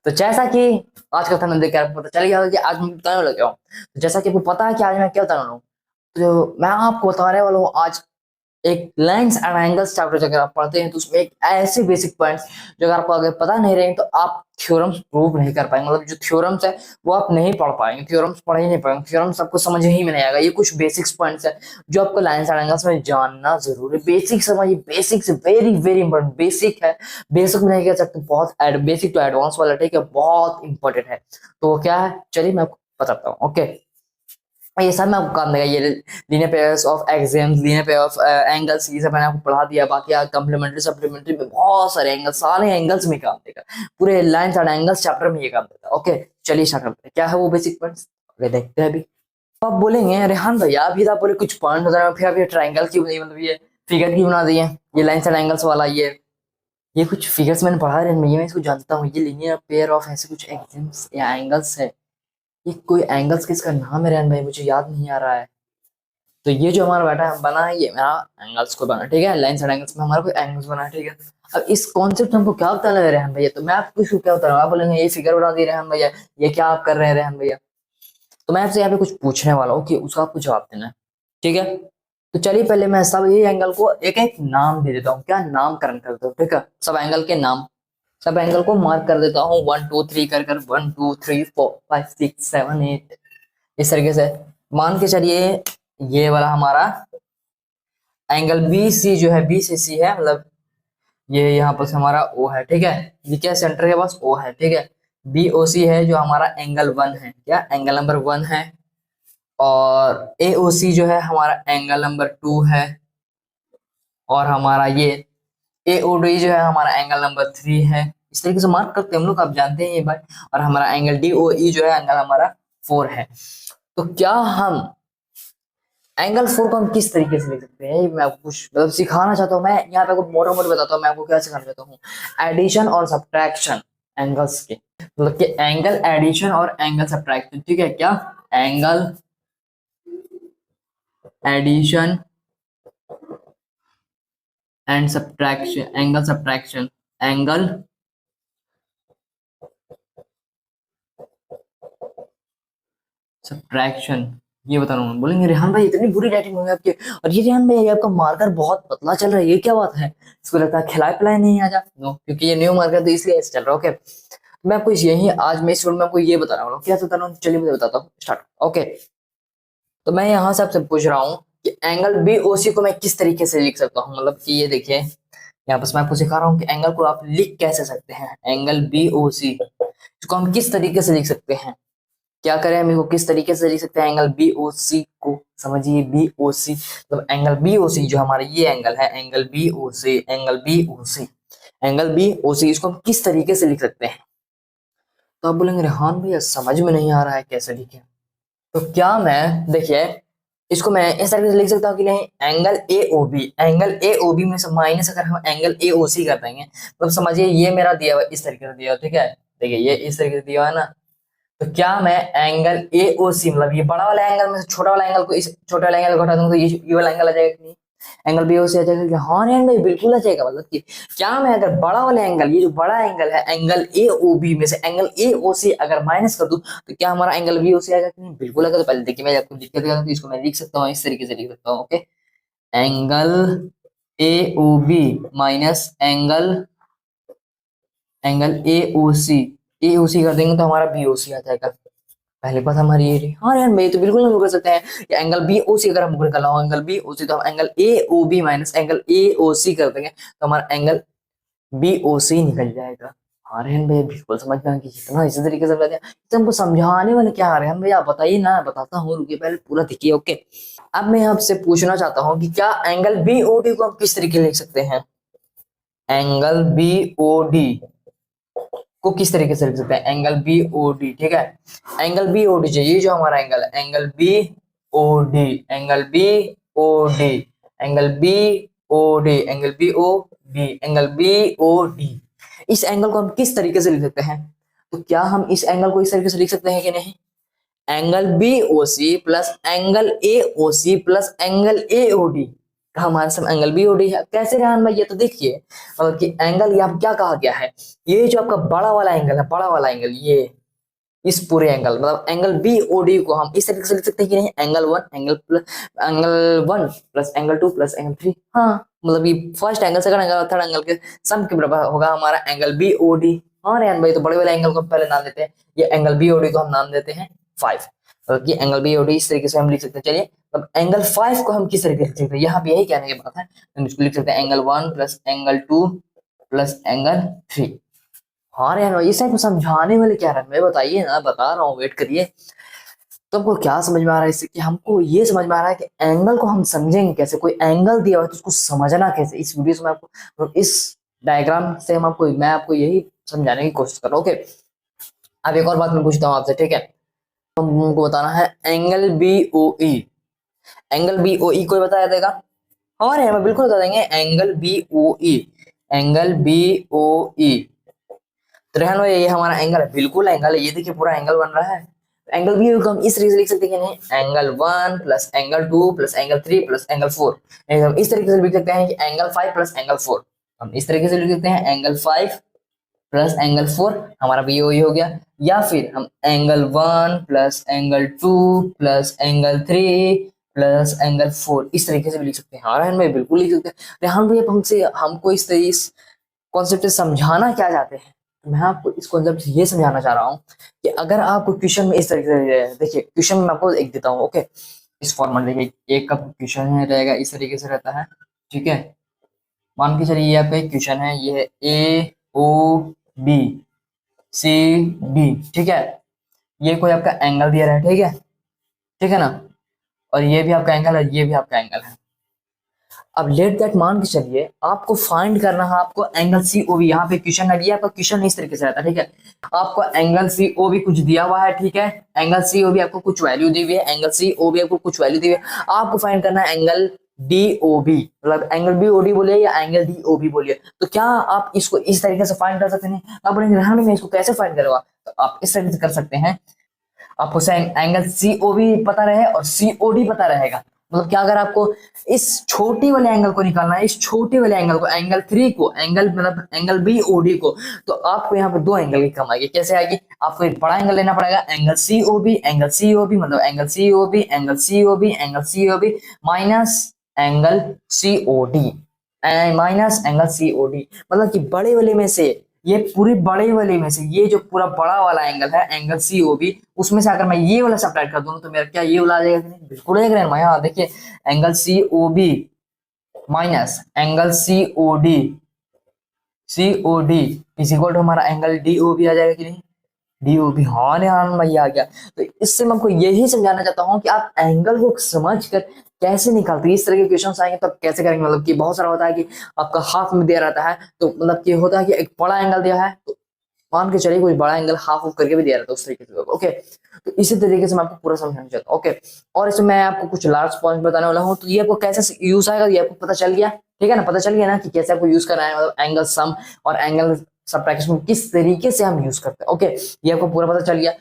तो जैसा कि आज का थंबनेल देख के आपको पता चल गया होगा कि आज मैं बताने वाला क्या हूँ। तो जैसा कि आपको पता है कि आज मैं क्या बताने वाला हूँ, तो मैं आपको बताने वाला हूँ आज एक लाइंस एंड एंगल्स चैप्टर अगर आप पढ़ते हैं तो उसमें एक ऐसे बेसिक पॉइंट्स जो अगर आपको अगर पता नहीं रहे तो आप थ्योरम्स प्रूव नहीं कर पाएंगे। मतलब जो थ्योरम्स है वो आप नहीं पढ़ पाएंगे, थ्योरम्स पढ़ ही नहीं पाएंगे, थ्योरम्स आपको समझ ही में नहीं आएगा। ये कुछ बेसिक्स पॉइंट्स है जो आपको लाइंस एंड एंगल्स में जानना जरूरी है। बेसिक समझिए, basics very very important. Basic है, बेसिक नहीं कह सकते, बहुत बेसिक तो एडवांस वाला ठीक है, बहुत इंपॉर्टेंट है। तो क्या है, चलिए मैं आपको बताता हूँ। ओके, ये सब मैं आपको काम देगा। ये linear pairs of axioms, linear pair of angles, ये सब मैंने आपको पढ़ा दिया। बाकी कम्प्लीमेंट्री सप्लीमेंट्री में बहुत सारे एंगल्स, सारे एंगल्स में काम देगा। पूरे लाइंस एंड एंगल्स चैप्टर में ये काम देता है। ओके, चलिए स्टार्ट करते हैं। क्या है वो बेसिक पॉइंट्स, देखते हैं अभी। तो आप बोलेंगे रेहान भैया अभी तो आप बोले कुछ पॉइंट बताना, फिर आप ये ट्राइंगल क्यों नहीं, मतलब ये फिगर क्यों बना दिए, ये लाइंस एंड एंगल्स वाला, ये कुछ फिगर्स मैंने पढ़ा रहे हैं, मैं इसको जानता हूँ। ये लीनियर पेयर ऑफ ऐसे कुछ एक्सियम्स या एंगल्स है। ये कोई एंगल्स किसका नाम है रेहान भाई, मुझे याद नहीं आ रहा है। तो ये जो हमारा बैठा बना है, ये मेरा एंगल्स को बना, ठीक है। लाइन्स एंड एंगल्स में हमारा कोई एंगल्स बना है, ठीक है। अब इस कॉन्सेप्ट हमको क्या बताना है रेहान भैया, तो मैं आपको इसको क्या बता रहा हूँ। आप बोलेंगे ये फिगर बना दी रेहान भैया, ये क्या आप कर रहे हैं रेहान भैया। तो मैं आपसे यहाँ पे कुछ पूछने वाला हूँ कि उसका आपको जवाब देना है, ठीक है। तो चलिए पहले मैं सब ये एंगल को एक एक नाम दे देता हूँ, क्या नामकरण कर देता हूँ, ठीक है। सब एंगल के नाम, सब एंगल को मार्क कर देता हूँ 1 2 3 कर कर, 1 2 3 4 5 6 7 8 इस तरीके से। मान के चलिए ये वाला हमारा एंगल बी सी जो है, बी से सी है, मतलब ये यहाँ पर हमारा ओ है, ठीक है। ये क्या सेंटर के पास ओ है, ठीक है। बी ओ सी है जो हमारा एंगल 1 है, क्या एंगल नंबर 1 है। और ए ओ सी जो है हमारा एंगल नंबर 2 है। और हमारा ये ए ओ डी जो है हमारा एंगल नंबर 3 है। इस तरीके से मार्क करते हैं हम लोग, आप जानते हैं ये बात। और हमारा एंगल डी ओ ई जो है एंगल हमारा 4 है। तो क्या हम एंगल 4 को हम किस तरीके से लिख सकते हैं, मैं आपको कुछ मतलब सिखाना चाहता हूँ। मैं यहाँ पे आपको मोटा मोटा बताता हूँ मैं आपको क्या सिखाना चाहता हूँ। एडिशन और सब्ट्रैक्शन एंगल्स के, मतलब कि एंगल एडिशन और एंगल सब्ट्रैक्शन, ठीक है। क्या angle addition and subtraction, angle subtraction, angle subtraction, ये बता रहा हूँ। बोलेंगे रेहान भाई इतनी बुरी राइटिंग होगी आपकी, और ये रेहान भाई ये आपका मार्कर बहुत पतला चल रहा है, ये क्या बात है। इसको लगता है खिलाए पिलाए नहीं आ जा, नो, क्योंकि ये न्यू मार्कर तो इसलिए ऐसे चल रहा है। ओके, मैं आपको यही आज मैं इस वीडियो में आपको ये बता रहा हूँ, क्या बता रहा हूँ, चलिए मुझे बताता हूँ, स्टार्ट। ओके, तो मैं यहाँ से आपसे पूछ रहा हूँ कि एंगल बी ओ सी को मैं किस तरीके से लिख सकता हूँ। मतलब कि ये देखिए यहाँ पर मैं आपको सिखा रहा हूँ कि एंगल को आप लिख कैसे सकते हैं। एंगल बी ओ सी इसको हम किस तरीके से लिख सकते हैं, क्या करें हम इसको किस तरीके से लिख सकते हैं। एंगल बी ओ सी को समझिए, बी ओ सी मतलब एंगल बी ओ सी जो हमारा ये एंगल है, एंगल बी ओ सी, एंगल बी ओ सी, एंगल बी ओ सी, इसको हम किस तरीके से लिख सकते हैं। तो आप बोलेंगे रेहान भैया समझ में नहीं आ रहा है कैसे लिखे। तो क्या मैं देखिए इसको मैं इस तरीके से लिख सकता हूँ कि नहीं, angle A O B, angle A O B में से माइनस अगर हम एंगल ए ओ सी कर देंगे तो समझिए ये मेरा दिया हुआ इस तरीके से दिया हुआ, ठीक है। देखिए ये इस तरीके से दिया हुआ है ना। तो क्या मैं एंगल ए ओ सी मतलब ये बड़ा वाला एंगल में से छोटा वाला एंगल को इस छोटे वाला एंगल को घटा दूंगा तो ये वाला एंगल आ जाएगा कि नहीं, एंगल बी ओ सी आ जाएगा कि हाँ नहीं भाई बिल्कुल आ जाएगा। मतलब कि क्या मैं अगर बड़ा वाला एंगल, ये जो बड़ा एंगल है एंगल ए ओ बी में से एंगल ए ओ सी अगर माइनस कर दूं तो क्या हमारा एंगल बी ओ सी आएगा कि नहीं, बिल्कुल आएगा। तो पहले देखिए मैं आपको लिख के दिखाता हूं, तो इसको मैं लिख सकता हूँ, इस तरीके से लिख सकता हूँ। Okay, angle A O B minus angle angle A O C, A O C कर देंगे तो हमारा बी ओ सी आ जाएगा। पहली बात हमारी ये रही। हाँ यार मैं तो बिल्कुल हम कर सकते हैं कि एंगल बी ओ सी अगर हम निकालना हो एंगल बी ओ सी तो हम angle A O B minus angle A O C कर देंगे तो हमारा एंगल बी ओ सी निकल जाएगा। हाँ रेहन भैया बिल्कुल समझ में आ गया, कितना इसी तरीके से बताया। तो हमको समझाने वाले क्या आ रहे हैं भैया, आप बताइए ना, बताता हूँ, रुकिए पहले पूरा देखिए। ओके, अब मैं आपसे पूछना चाहता हूँ कि क्या एंगल बी ओ डी को हम किस तरीके लिख सकते हैं। एंगल बी ओ डी को किस तरीके से लिख सकते हैं, एंगल बी ओ डी, ठीक है। एंगल बी ओ डी चाहिए, जो हमारा एंगल है angle B O D, angle B O D, angle B O D, angle B O D, angle B O D, इस एंगल को हम किस तरीके से लिख सकते हैं। तो क्या हम इस एंगल को इस तरीके से लिख सकते हैं कि नहीं, angle B O C plus angle A O C plus angle A O D, हमारे सामने एंगल बी ओ डी है। कैसे रेहान भाई, ये तो देखिए मतलब कि एंगल यहाँ क्या कहा गया है, ये जो आपका बड़ा वाला एंगल है, बड़ा वाला एंगल, ये इस पूरे एंगल मतलब एंगल बी ओ डी को हम इस तरीके से लिख सकते हैं कि नहीं, angle one plus angle two plus angle three. हाँ मतलब ये first angle second angle third angle के सम के बराबर होगा हमारा एंगल बी ओ डी। हाँ रेहान भाई, तो बड़े वाले एंगल को पहले नाम देते हैं, ये एंगल बी ओ डी को हम नाम देते हैं 5। मतलब कि एंगल बी ओ डी इस तरीके से हम लिख सकते हैं। चलिए अब एंगल 5 को हम किस तरीके से लिख सकते हैं, यहाँ पे यही कहने की बात है, हम इसको लिख सकते हैं angle 1 plus angle 2 plus angle 3। हाँ यार इसे को समझाने वाले क्या रहे, मैं बताइए ना, बता रहा हूँ, वेट करिए। तो हमको क्या समझ में आ रहा है इससे, कि हमको ये समझ में आ रहा है कि एंगल को हम समझेंगे कैसे, कोई एंगल दिया हुआ है तो उसको समझना कैसे। इस वीडियो से मैं आपको, इस डायग्राम से मैं आपको यही समझाने की कोशिश कर रहा हूँ। ओके, अब एक और बात मैं पूछता हूँ आपसे, ठीक है। तो हमको बताना है एंगल बी ओ ई। एंगल बी ओ ई कोई बताया देगा? और मैं बिल्कुल बता देंगे, एंगल बी ओ ई, एंगल बी ओ ई। तो रहन भाई ये हमारा एंगल है, बिल्कुल एंगल है, ये देखिए पूरा एंगल बन रहा है। एंगल बी को हम इस तरीके से लिख सकते हैं कि angle 1 plus angle 2 plus angle 3 plus angle 4। हम इस तरीके से लिख सकते हैं कि एंगल 5 प्लस एंगल 4। हम इस तरीके से लिख सकते हैं एंगल 5 प्लस एंगल 4, हमारा बी ओ ई हो गया। या फिर हम angle 1 plus angle 2 plus angle 3 plus angle 4 इस तरीके से भी लिख सकते हैं। हाँ रहन भाई बिल्कुल लिख सकते हैं। रेहान भाई अब हमको इस तरीके कॉन्सेप्ट से समझाना क्या चाहते हैं, तो मैं आपको इस कॉन्सेप्ट से ये समझाना चाह रहा हूँ कि अगर आपको क्वेश्चन में इस तरीके से, देखिए क्वेश्चन में आपको एक देता हूँ, ओके, इस फॉर्मेट देखिए, एक का क्वेश्चन है रहेगा इस तरीके से रहता है, ठीक है। मान के चलिए ये आपका एक क्वेश्चन है, ये है ए ओ बी सी डी, ठीक है। ये कोई आपका एंगल दिया रहा है, ठीक है ना, और ये भी आपका एंगल है, ये भी आपका एंगल है। अब लेट दैट मान के चलिए आपको फाइंड करना है, आपको एंगल सी ओ बी, यहाँ पे क्वेश्चन है, आपका क्वेश्चन इस तरीके से रहता है, ठीक है। आपको एंगल सी ओ बी कुछ दिया हुआ है, ठीक है, एंगल सी ओ बी आपको कुछ वैल्यू दी हुई है, एंगल सी ओ बी आपको कुछ वैल्यू दी हुई है। आपको फाइंड करना है एंगल डी ओ बी, मतलब एंगल बी ओ डी बोलिए या एंगल डी ओ बी बोलिए। तो क्या आप इसको इस तरीके से फाइंड कर सकते हैं? आप बोलेंगे में इसको कैसे फाइंड करेगा, तो आप इस तरीके से कर सकते हैं। आपको एंगल सी ओ बी पता रहे और सी ओ डी पता रहेगा, मतलब क्या, अगर आपको इस छोटे वाले एंगल को निकालना है, इस छोटे वाले एंगल को, एंगल 3 को, एंगल मतलब एंगल बी ओ डी को, तो आपको यहाँ पे दो एंगल की कम आएगी। कैसे आएगी? आपको एक बड़ा एंगल लेना पड़ेगा, angle C O B, angle C O B मतलब angle C O B, angle C O B, angle C O B minus angle C O D, minus angle C O D, मतलब कि बड़े वाले में से, ये पूरी बड़े वाले में से ये जो पूरा बड़ा वाला एंगल है एंगल सी ओ बी, उसमें से अगर मैं ये वाला सब्ट्रैक्ट कर दूं तो मेरा क्या ये वाला आ जाएगा कि नहीं? बिल्कुल एक रहना यहाँ देखिए, angle C O B minus angle C O D is equal to हमारा एंगल डी ओ बी आ जाएगा कि नहीं? डी ओ बी, हाँ ध्यान में आ गया। तो इससे मैं आपको यही समझाना चाहता हूँ कि आप एंगल को समझ कर कैसे निकालते हैं। इस तरह के क्वेश्चन आएंगे तो आप कैसे करेंगे, मतलब कि बहुत सारा होता है कि आपका हाफ में दिया रहता है, तो मतलब कि होता है कि एक बड़ा एंगल दिया है, तो मान के चलिए कोई बड़ा एंगल हाफ ऑफ करके भी दिया रहता है उस तरीके से, ओके। तो इसी तरीके से मैं आपको पूरा समझाना चाहता हूँ, ओके। और इसमें मैं आपको कुछ लार्ज पॉइंट बताने वाला हूँ, तो ये आपको कैसे यूज आएगा ये आपको पता चल गया, ठीक है ना, पता चल गया ना कि कैसे आपको यूज करना है, मतलब एंगल सम और एंगल सबट्रैक्शन किस तरीके से हम यूज करते हैं, ओके, ये आपको पूरा पता चल गया।